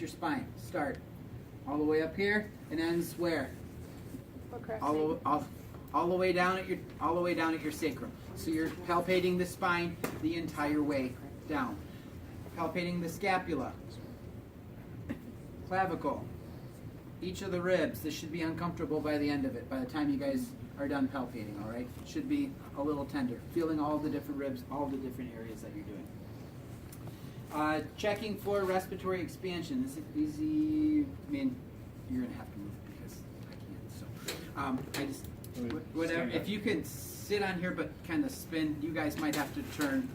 your spine. Start all the way up here and ends where? All the way down at your sacrum. So you're palpating the spine the entire way down. Palpating the scapula, clavicle, each of the ribs. This should be uncomfortable by the end of it, by the time you guys are done palpating, all right? It should be a little tender, feeling all the different ribs, all the different areas that you're doing. Checking for respiratory expansion. Is it easy? I mean, you're going to have to move because I can't. So I just, whatever. If you can sit on here but kind of spin, you guys might have to turn.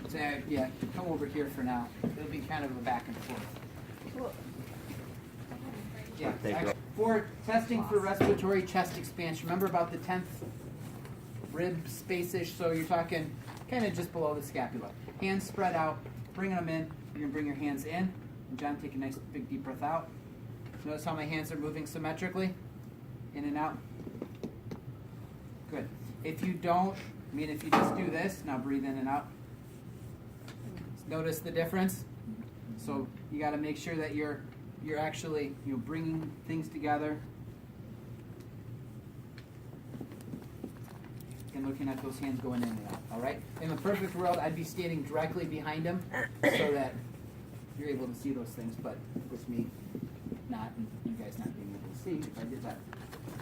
So, yeah, come over here for now. It'll be kind of a back and forth. Yeah, actually, for testing for respiratory chest expansion, remember about the 10th rib space-ish, so you're talking kind of just below the scapula. Hands spread out, bringing them in. You're going to bring your hands in. And John, take a nice big deep breath out. Notice how my hands are moving symmetrically? In and out. Good. If you don't, if you just do this, now breathe in and out. Notice the difference? So you got to make sure that you're actually bringing things together and looking at those hands going in and out. All right. In the perfect world, I'd be standing directly behind him so that you're able to see those things. But with me not, and you guys not being able to see, if I did that,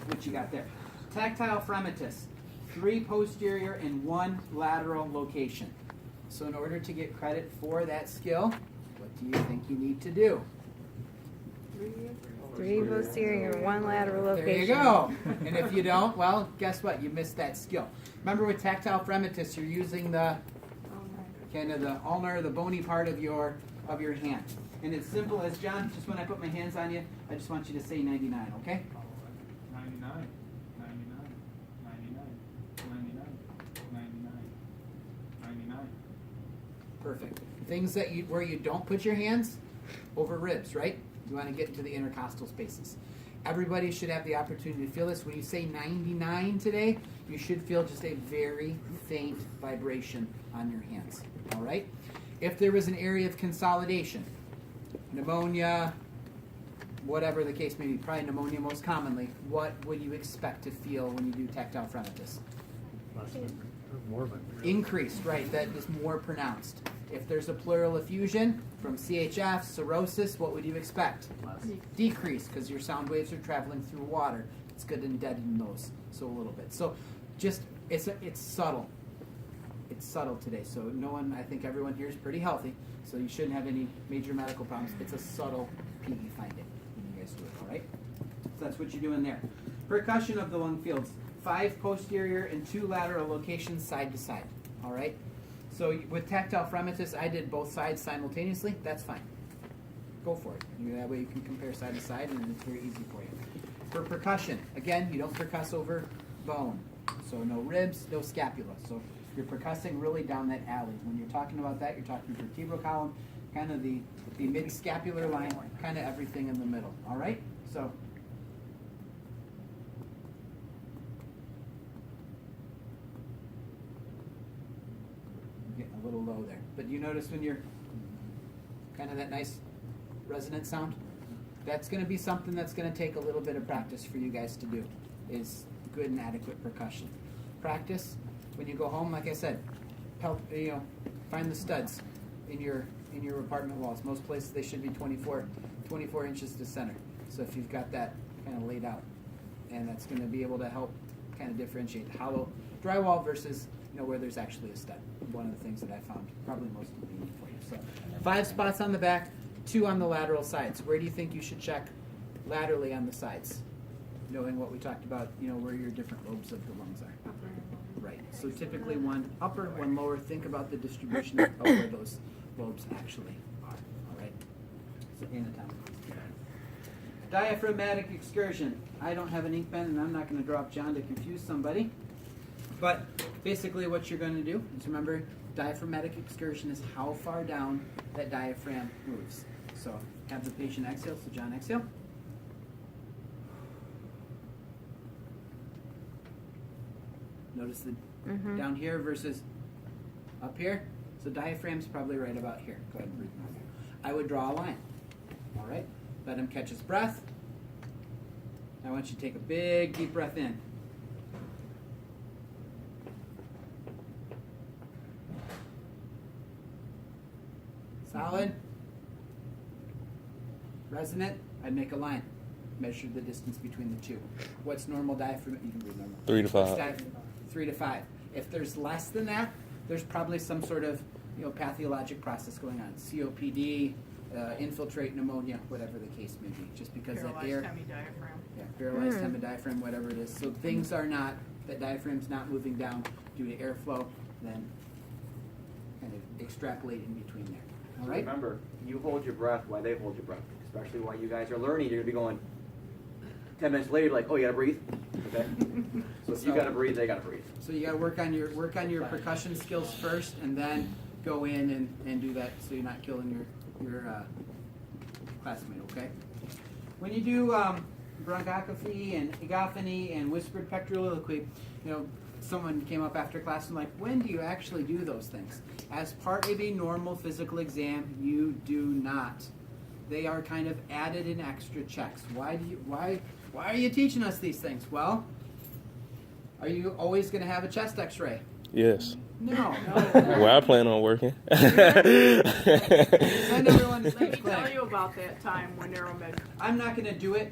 what you got there? Tactile fremitus, 3 posterior and 1 lateral location. So in order to get credit for that skill, what do you think you need to do? 3 posterior, 1 lateral location. There you go. And if you don't, well, guess what? You missed that skill. Remember with tactile fremitus, you're using the kind of the ulnar, the bony part of your hand. And it's simple as, John, just when I put my hands on you, I just want you to say 99, okay? 99, 99, 99, 99, 99, 99. Perfect. Things that where you don't put your hands over ribs, right? You want to get into the intercostal spaces. Everybody should have the opportunity to feel this. When you say 99 today, you should feel just a very faint vibration on your hands. All right? If there was an area of consolidation, pneumonia, whatever the case may be, probably pneumonia most commonly, what would you expect to feel when you do tactile fremitus? More of it. Increased, right? That is more pronounced. If there's a pleural effusion from CHF, cirrhosis, what would you expect? Decrease, because your sound waves are traveling through water. It's good to deaden those, so a little bit. So just, it's subtle. It's subtle today. So I think everyone here is pretty healthy, so you shouldn't have any major medical problems. It's a subtle PE finding when you guys do it, all right? So that's what you're doing there. Percussion of the lung fields. 5 posterior and 2 lateral locations side to side, all right? So with tactile fremitus, I did both sides simultaneously. That's fine. Go for it. That way you can compare side to side, and it's very easy for you. For percussion, again, you don't percuss over bone. So no ribs, no scapula. So you're percussing really down that alley. When you're talking about that, you're talking vertebral column, kind of the mid-scapular line, kind of everything in the middle, all right? So getting a little low there. But you notice when you're kind of that nice resonant sound? That's going to be something that's going to take a little bit of practice for you guys to do, is good and adequate percussion. Practice, when you go home, like I said, find the studs in your apartment walls. Most places they should be 24 inches to center. So if you've got that kind of laid out, and that's going to be able to help kind of differentiate hollow drywall versus where there's actually a stud. One of the things that I found probably most convenient for you. So 5 spots on the back, 2 on the lateral sides. Where do you think you should check laterally on the sides? Knowing what we talked about, where your different lobes of the lungs are. Right. So typically 1 upper, 1 lower. Think about the distribution of where those lobes actually are. All right. So anatomically. Diaphragmatic excursion. I don't have an ink pen, and I'm not going to drop John to confuse somebody. But basically what you're going to do is remember, diaphragmatic excursion is how far down that diaphragm moves. So have the patient exhale. So John, exhale. Notice the down here versus up here. So diaphragm's probably right about here. Go ahead and breathe. I would draw a line. All right? Let him catch his breath. I want you to take a big, deep breath in. Solid. Resonant. I'd make a line. Measure the distance between the two. What's normal diaphragm? You can read normal. 3 to 5. What's 3 to 5. If there's less than that, there's probably some sort of pathologic process going on. COPD, infiltrate pneumonia, whatever the case may be. Just because that air. Paralyzed hemidiaphragm. Yeah, paralyzed hemidiaphragm, whatever it is. So things are not, that diaphragm's not moving down due to airflow, then kind of extrapolate in between there. All right? Remember, you hold your breath while they hold your breath. Especially while you guys are learning, you're going to be going 10 minutes later, like, oh, you got to breathe? Okay? So if you got to breathe, they got to breathe. So you got to work on your percussion skills first, and then go in and do that, so you're not killing your classmate. Okay. When you do bronchoscopy and egophony and whispered pectoraliloquy, someone came up after class and like, when do you actually do those things? As part of a normal physical exam, you do not. They are kind of added in extra checks. Why are you teaching us these things? Well, are you always going to have a chest X-ray? Yes. No. Where I plan on working. Send everyone to Let me speech tell clinic. you about that time when Neuromed. I'm not going to do it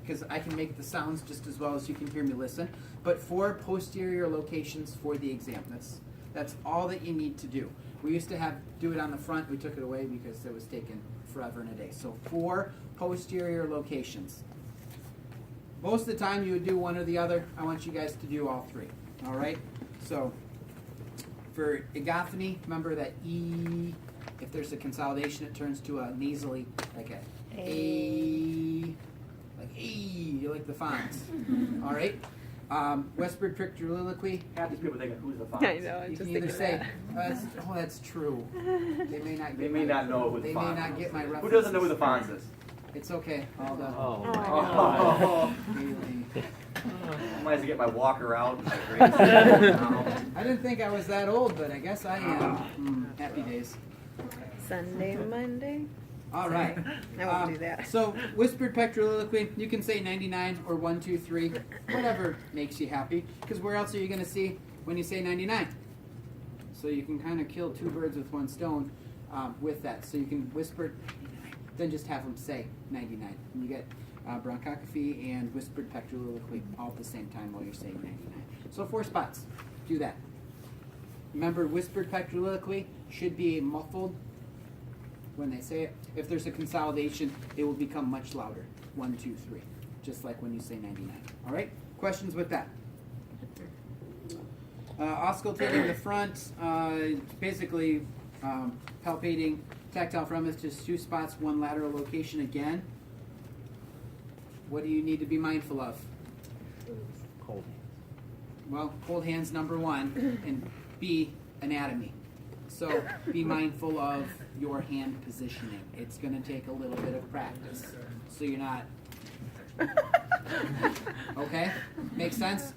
because I can make the sounds just as well as you can hear me listen. But for posterior locations for the exam, that's all that you need to do. We used to do it on the front. We took it away because it was taking forever and a day. So 4 posterior locations. Most of the time you would do one or the other. I want you guys to do all 3. All right? So for egophony, remember that E, if there's a consolidation, it turns to a nasally, like a, like A, like the Fonz. All right? Whispered pectoraliloquy. Half these people thinking, who's the Fonz? I know, I'm You just can either thinking say, that. that's true. They may not. They may not know who the They Fonz may not is. get my Who references. doesn't know who the Fonz is? It's okay. All done. Oh, Oh, my I God. Oh. Really. I might as well get my walker out. And my brace. I didn't think I was that old, but I guess I am. Happy days. Sunday, Monday. All right. I won't do that. So, whispered pectoraliloquy, you can say 99 or 1, 2, 3, whatever makes you happy. Because where else are you going to see when you say 99? So you can kind of kill 2 birds with 1 stone with that. So you can whisper, then just have them say 99. And you get bronchoscopy and whispered pectoraliloquy all at the same time while you're saying 99. So 4 spots. Do that. Remember, whispered pectoraliloquy should be muffled when they say it. If there's a consolidation, it will become much louder. 1, 2, 3. Just like when you say 99. All right? Questions with that? Auscultating the front, basically palpating tactile front, just 2 spots, 1 lateral location again. What do you need to be mindful of? Cold. Well, cold hands number 1, and B, anatomy. So be mindful of your hand positioning. It's going to take a little bit of practice. So you're not... Okay? Makes sense?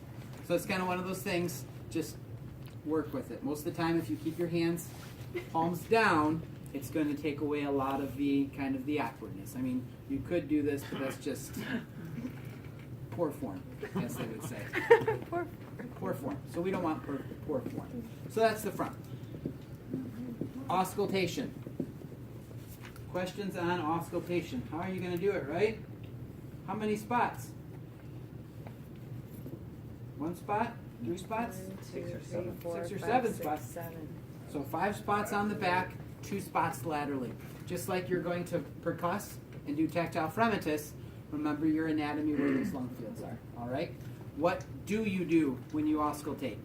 So it's kind of one of those things, just work with it. Most of the time, if you keep your hands palms down, it's going to take away a lot of the kind of the awkwardness. I mean, you could do this, but that's just poor form, as they would say. Poor form. So we don't want poor form. So that's the front. Auscultation. Questions on auscultation. How are you going to do it, right? How many spots? 1 spot? 3 spots? 1, 2, 3, 4, 6 or 5, 7 6, spots. 7. So 5 spots on the back, 2 spots laterally. Just like you're going to percuss and do tactile fremitus, remember your anatomy where those lung fields are. All right? What do you do when you auscultate?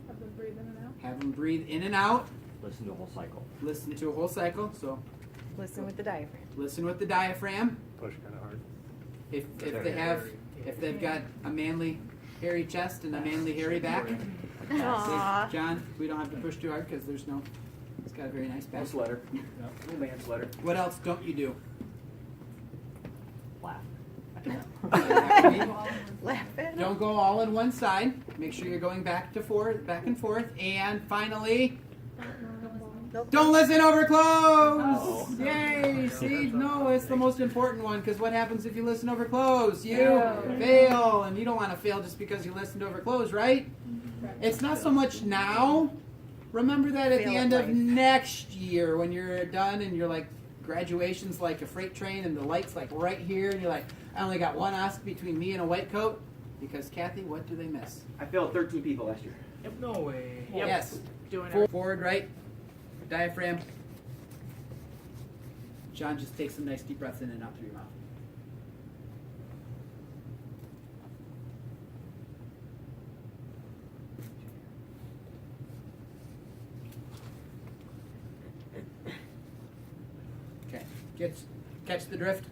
Have them breathe in and out. Have them breathe in and out. Listen to the whole cycle. Listen to a whole cycle. So Listen with the diaphragm. listen with the diaphragm. Push kind of hard. If they've got a manly hairy chest and a manly hairy back. Aww. John, we don't have to push too hard because it's got a very nice back. Nice letter. Little man's letter. What else don't you do? Laugh. Laugh at it. Don't go all on one side. Make sure you're going back and forth. And finally, Nope. Don't listen over close. Oh. Yay! See, no, it's the most important one because what happens if you listen over close? You Fail. fail, and you don't want to fail just because you listened over close, right? It's not so much now. Remember that at Fail the at end of life. next year when you're done and you're like, graduation's like a freight train and the light's like right here, and you're like, I only got one Oscar between me and a white coat because Kathy, what do they miss? I failed 13 people last year. No way. Yep. Yes. Doing it. Forward, right, diaphragm. John, just take some nice deep breaths in and out through your mouth. Okay, catch the drift.